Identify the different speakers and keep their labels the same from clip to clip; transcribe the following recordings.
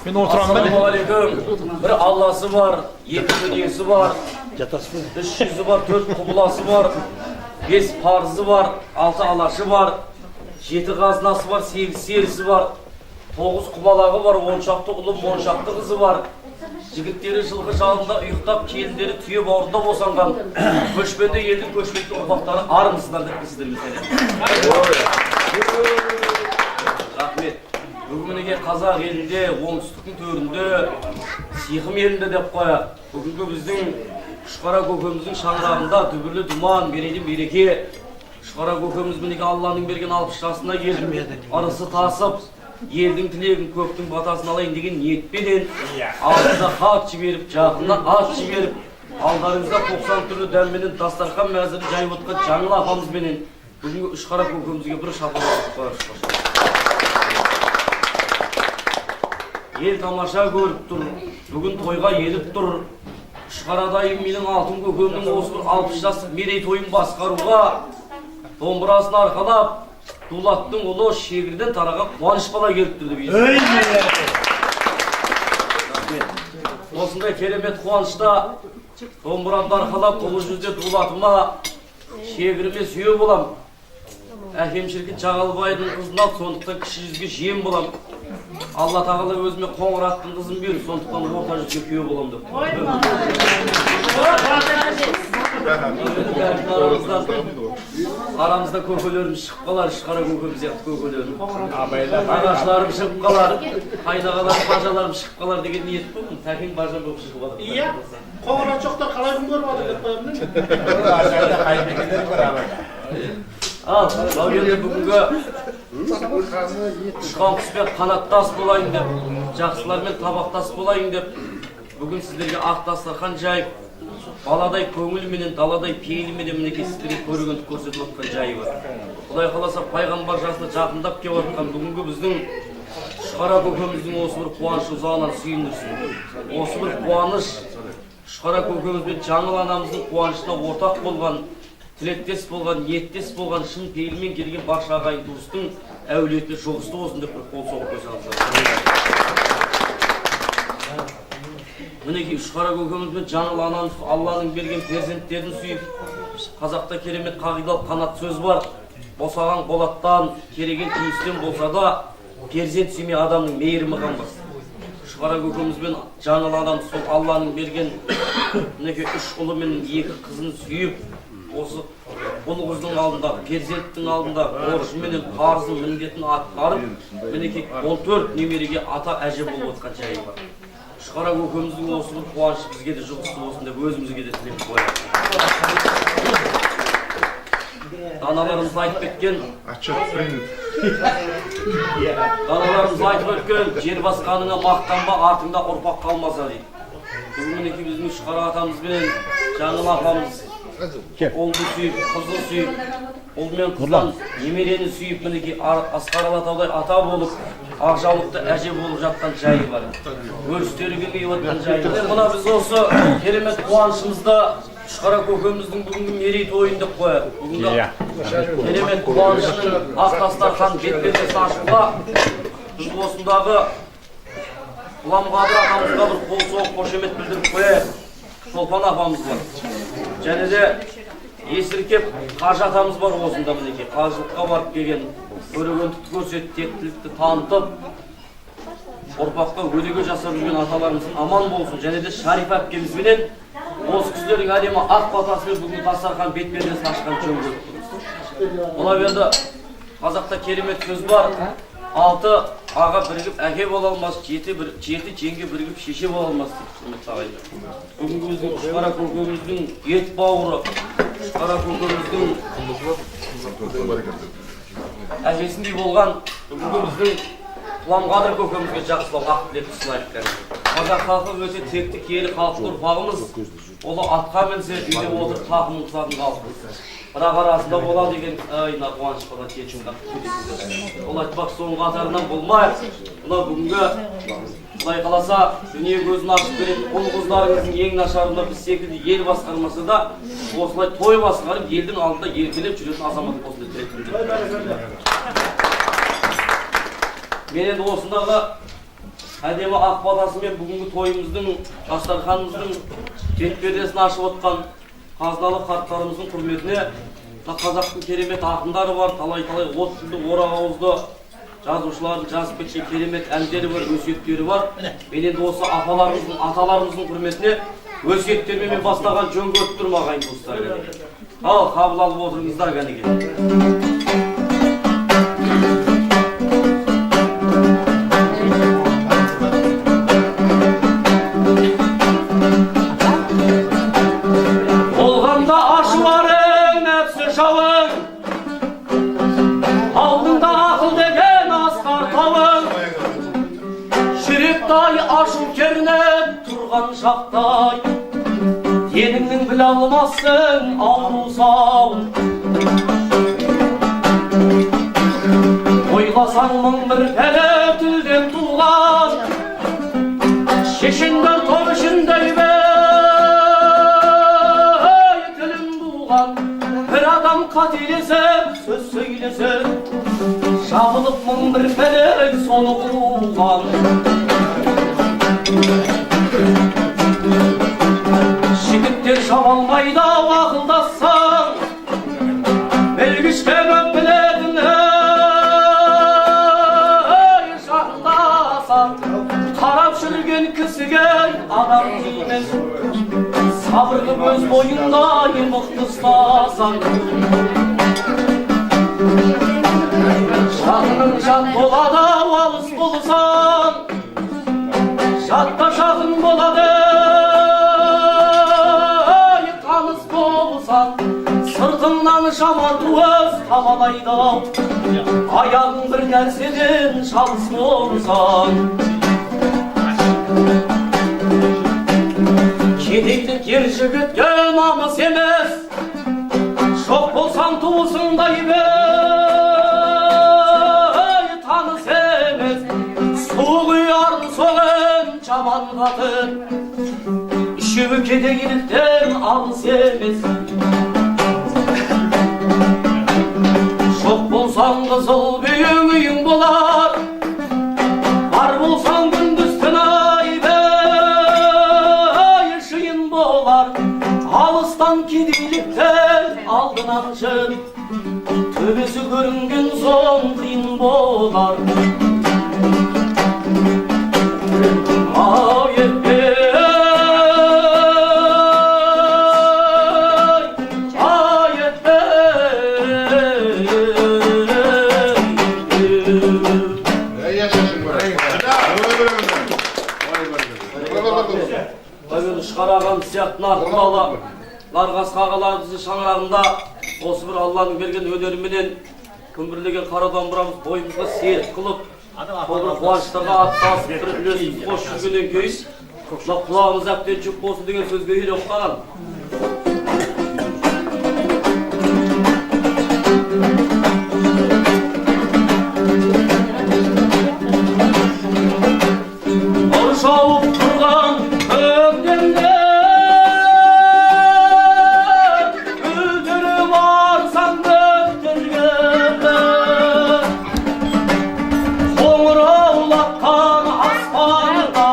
Speaker 1: Мен отырамын.
Speaker 2: Ассалаумағалейкум. Bir Allah'sı var, 7 dünyası var, 3 yüzü var, 4 kublası var, 5 farzı var, 6 alaşı var, 7 gaznası var, 8 serisi var, 9 kubalağı var, 10 şaktı ulu, 10 şaktı kızı var. Jigitleri жылғы жалында ұйықтап, келіндері түйе бауырында босанған, көшпенді елдің көшпекті ұрпақтары армысыздар деп сіздерге сәлем. Рахмет. Бүгінге қазақ елінде, оңтүстіктің төрінде, сиқым елінде деп қоя. Бүгінгі біздің Шұқара көкеміздің шаңырағында дүбірлі думан, берейлі береке. Шұқара көкеміз мінеке Алланың берген 60 жасына келіп, арысы тасып, елдің тілегін, көптің батасын алайын деген ниетпенен алдыда хат жіберіп, жақында ат жіберіп, алдарыңызда 90 түрлі дәмменен дастархан мәзірі жайып отқан Жаңыл апамызбенен бүгінгі Шұқара көкемізге бір шапалақ қойып. Ел тамаша көріп тұр, бүгін тойға еліп тұр. Шұқарадайым менің алтын көкемнің осы бір 60 жас мерейтойын басқаруға, домбырасын арқалап, Дулаттың ұлы шегірден тараға қуаныш бала келіп тұрды бейсін. Осындай керемет қуанышта домбырамды арқалап ұлы жүзде Дулатыма шегіріме сүйе болам. Әкем шіркін Жағалбайдың қызына сондықтан кіші жүзге жем болам. Алла тағала өзіме қоңыраттың қызын бер, сондықтан орта жүзге күйе болам деп. Арамызда көкелерім шығып қалар, Шұқара көкем сияқты көкелерім. Ағашыларым шығып қалар, қайнағаларым, бажаларым шығып қалар деген ниет болдым. Тәкең бажа болып шығып қалар.
Speaker 3: Иә, қоңырат жоқтар қалай күн көріп жатыр деп қоямын.
Speaker 2: Ал, енді бүгінгі ұшқан құспен қанаттас болайын деп, жақсылармен табақтас болайын деп, бүгін сіздерге ақ дастархан жайып, баладай көңілменен, даладай пейілменен мінеке сіздерге көргенді көрсетіп отқан жайы бар. Құдай қаласа пайғамбар жасына жақындап келіп отқан бүгінгі біздің Шұқара көкеміздің осы бір қуанышы ұзағынан сүйіндірсін. Осы бір қуаныш Шұқара көкемізбен Жаңыл анамыздың қуанышына ортақ болған, тілектес болған, ниеттес болған, шын пейілмен келген барша ағайын туыстың әулеті жоғысты болсын деп бір қол соғып қойсаңыздар. Мінеки Шұқара көкемізбен Жаңыл анамыз Алланың берген перзенттерін сүйіп, қазақта керемет қағидалық қанат сөз бар. Босаған болаттан, кереген күйістен болса да, перзент сүймей адамның мейірімі қанбас. Шұқара көкемізбен Жаңыл анамыз сол Алланың берген мінеки 3 ұлы мен 2 қызын сүйіп, осы ұл қыздың алдында, перзенттің алдында борышыменен парызын міндетін атқарып, мінеки 14 немереге ата әже болып отқан жайы бар. Шұқара көкеміздің осы бір қуанышы бізге де жұғысты болсын деп өзімізге де тілеп қоямыз. Даналарымыз айтып кеткен, жер басқаныңа мақтанба, артыңда ұрпақ қалмаса дейді. Бүгін мінеки біздің Шұқара атамызбен Жаңыл апамыз ұлды сүйіп, қызды сүйіп, ұл мен қыздан немерені сүйіп, мінеки Асқар Алатаудай ата болып, ақжаулықты әже болып жатқан жайы бар. Өрістері келмей отқан жайы бар. Мына біз осы керемет қуанышымызды Шұқара көкеміздің бүгінгі мерейтойын деп қояды. Бүгінгі керемет қуанышының ақ дастархан бет-бетесін ашуға біз осындағы Құламқадыр ағамызға бір қол соғып қошемет білдіріп қояйық. Шолпан апамыз бар. Және де есіркеп Қажы атамыз бар осында мінеке. Қажылыққа барып келген, көрегендікті көрсетіп, тектілікті танытып, ұрпаққа өнеге жасап жүрген аталарымыздың аман болсын. Және де Шариф әпкемізбенен осы кісілердің әдемі ақ батасымен бүгін дастархан бет-пердесін ашқан жөн көріп тұрмыз. Мына берді қазақта керемет сөз бар. 6 аға бірігіп әке бола алмас, 7 жеңге бірігіп шеше бола алмас дейді. Бүгінгі біздің Шұқара көкеміздің ет бауыры, Шұқара көкеміздің әжесіндей болған бүгінгі біздің Құламқадыр көкемізге жақсылау ақ тілекті сылайық. Қазақ халқы өте текті киелі халықты ұрпағымыз. Олы атқа мінсе үйде отырып тақымын қысатын халқымыз. Бірақ арасында бола деген айна қуаныш бала кетшімді. Ол айтпақ соның қатарынан болмайық. Бұна бүгінгі Құдай қаласа дүние көзін ашып беретін ұл қыздарыңыздың ең нашарында біз секілді ел басқармасы да осылай той басқарып елдің алдында еркелеп жүретін азамат болсын деп тілектімді. Мен енді осындағы әдемі ақ батасымен бүгінгі тойымыздың, дастарханымыздың кеңпердесін ашып отқан қазыналы қарттарымыздың құрметіне қазақтың керемет ақындары бар, талай-талай от тілді, орақ ауызды жазушылардың жазып кеткен керемет әндері бар, өсиеттері бар. Мен енді осы апаларымыздың, аталарымыздың құрметіне өсиеттермен бастаған жөн көріп тұрмын ағайын туыстар. Ал қабыл алып отырыңыздар кәнеге. Болғанда ашуарың, нәпсі жауың, алдыңда ақыл деген асқар тауың, жүректай ашу кернеп тұрған шақтай, деніңнің біле алмассың ауру сауын. Ойласаң мың бір пәле тілден туған, шешендер топ ішіндей тілін буған, бір адам қателесіп сөз сөйлесіп, жабылып мың бір пәле соны қуған. Жігіттер шабалмайды ақылдассаң, білгішке көп білетін шақылдасаң, қарап жүрген кісіге адам дейміз, сабырлы өз бойындай мықты ұстасаң. Жанының жат болады алыс болсаң, жатта жақын болады таныс болсаң, сыртыңнан жаман өз табалайды, аяғың бір нәрседен шалыс болсаң. Кедейлік ер жігітке намыс емес, жоқ болсаң туысыңдай таныс емес, суық ұярын соғын жаман қатын, үшеуі кедейліктен алыс емес. Жоқ болсаң қызыл бүйің үйің болар, бар болсаң күндіз түн шиын болар. Алыстан кедейліктен алдынан жын, төбесі көрінген соң қиын болар. Шығараған сияқтын артыналы Ларғас қағаларымыздың шаңырағында осы бір Алланың берген өнеріменен күмбірлеген қара домбырамыз бойымызға серт қылып, бұл бір қуаныштарға аттасып тұрып үлесіп қош жүргеннен кейін құлағымыз әбден жүк болсын деген сөзге үйреніп қалған. Шауып тұрған көктемде гүлдері барсаң көктерге, қоңыраулатқан аспанға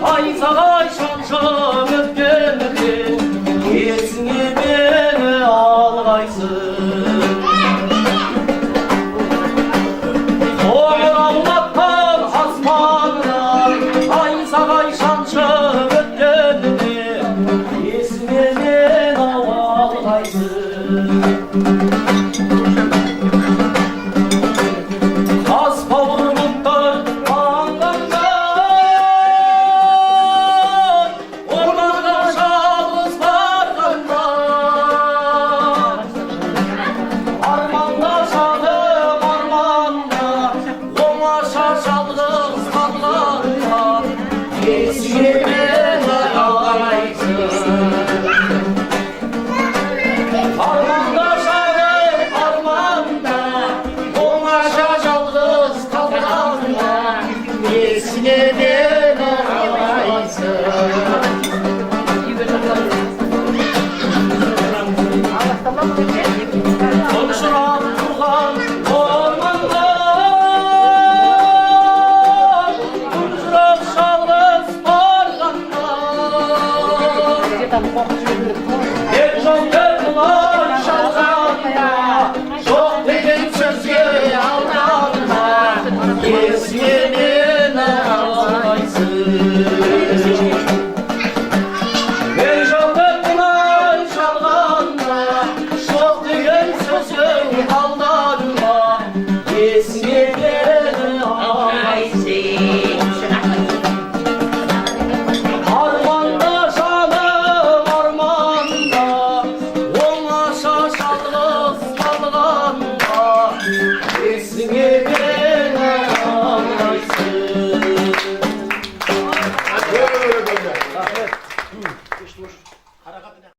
Speaker 2: найзағай шаншып өткенде, есіңе мені алғайсың. Қоңыраулатқан аспанға найзағай шаншып өткенде, есіңе мені алғайсың. Қас бауыр бұлттар маңдайда, орманға жалғыз барғанда, арманда жадым арманда, оңаша жалғыз қалғанда, есіңе мені алғайсың. Арманда жадым арманда, оңаша жалғыз қалғанда, есіңе мені алғайсың. Тұншырап тұрған орманда, тұншырап
Speaker 3: Hakikaten bu bakıcı verilip